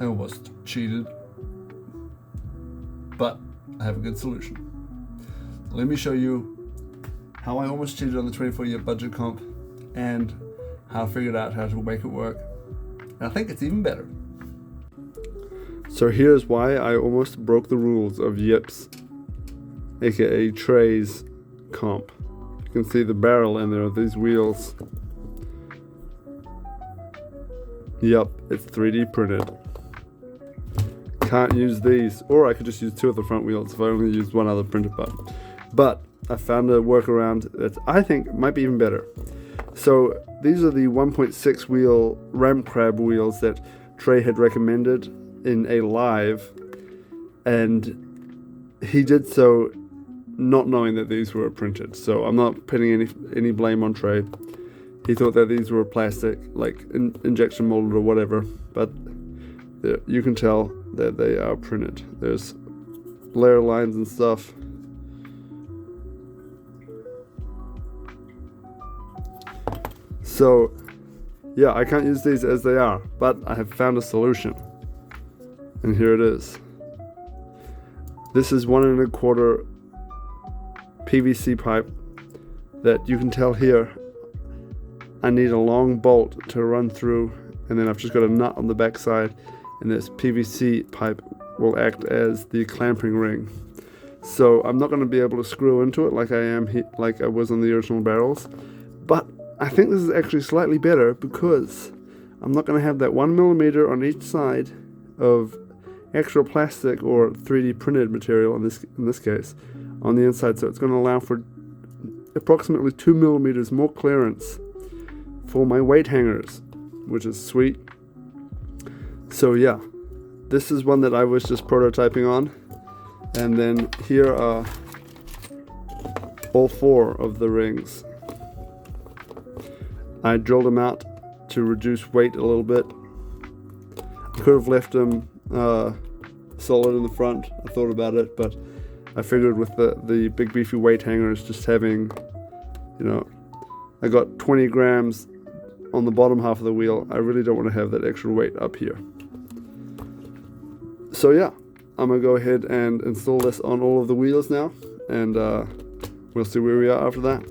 I almost cheated, but I have a good solution. Let me show you how I almost cheated on the 24-year budget comp and how I figured out how to make it work. And I think it's even better. So here's why I almost broke the rules of Yip's, aka Trey's, comp. You can see the barrel in there, these wheels. Yep, it's 3D printed. Can't use these, or I could just use 2 of the front wheels if I only used one other printed part. But I found a workaround that I think might be even better. So these are the 1.6 wheel ram crab wheels that Trey had recommended in a live, and he did so not knowing that these were printed. So I'm not putting any blame on Trey. He thought that these were plastic, like injection molded or whatever, but you can tell that they are printed. There's layer lines and stuff. So yeah, I can't use these as they are, but I have found a solution. And here it is. This is 1 1/4 PVC pipe that you can tell here I need a long bolt to run through, and then I've just got a nut on the back side, and this PVC pipe will act as the clamping ring. So I'm not going to be able to screw into it like I was on the original barrels, but I think this is actually slightly better because I'm not going to have that 1 millimeter on each side of extra plastic or 3D printed material in this case on the inside. So it's going to allow for approximately 2 millimeters more clearance for my weight hangers, which is sweet. So yeah, this is one that I was just prototyping on, and then here are all 4 of the rings. I drilled them out to reduce weight a little bit. I could have left them solid in the front. I thought about it, but I figured with the big beefy weight hangers, just having, I got 20 grams on the bottom half of the wheel. I really don't want to have that extra weight up here. So yeah, I'm gonna go ahead and install this on all of the wheels now, and we'll see where we are after that.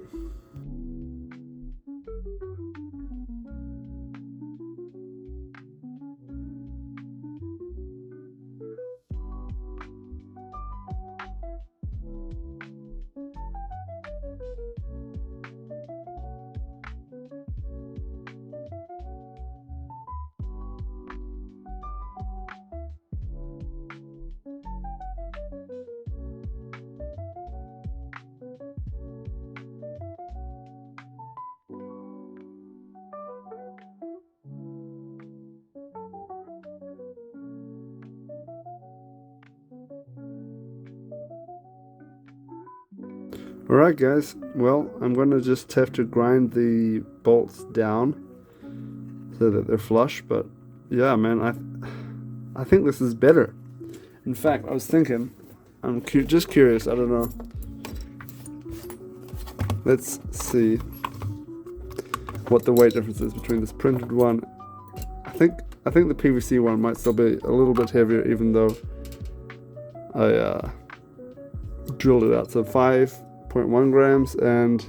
Alright guys, well, I'm going to just have to grind the bolts down so that they're flush, but yeah man, I think this is better. In fact, I was thinking, I'm just curious, I don't know. Let's see what the weight difference is between this printed one. I think the PVC one might still be a little bit heavier, even though I drilled it out. So 5.1 grams and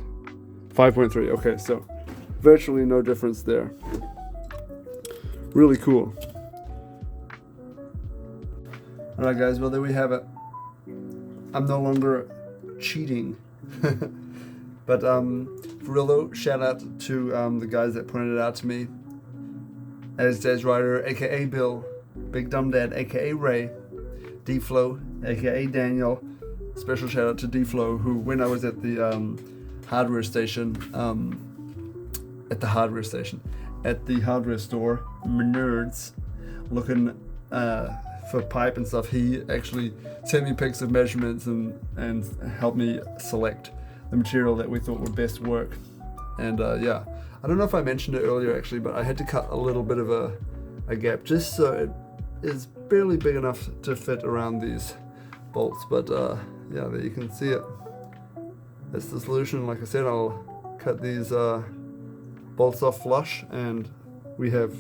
5.3. Okay, so virtually no difference there. Really cool. Alright guys, well there we have it. I'm no longer cheating. But for real though, shout out to the guys that pointed it out to me. As Des Ryder, aka Bill, Big Dumb Dad, aka Ray, D-Flow, aka Daniel. Special shout out to D-Flow, who when I was at the hardware store, Menards, looking for pipe and stuff, he actually sent me pics of measurements and helped me select the material that we thought would best work. And yeah, I don't know if I mentioned it earlier actually, but I had to cut a little bit of a gap just so it is barely big enough to fit around these bolts. But yeah, there you can see it. That's the solution. Like I said, I'll cut these bolts off flush, and we have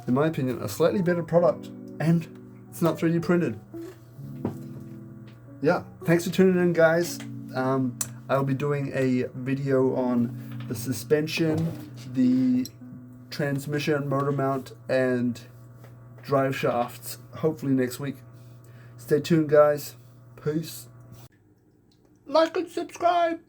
in my opinion, a slightly better product, and it's not 3D printed. Yeah, thanks for tuning in, guys. I'll be doing a video on the suspension, the transmission, motor mount, and drive shafts, hopefully next week. Stay tuned, guys. Peace. Like and subscribe.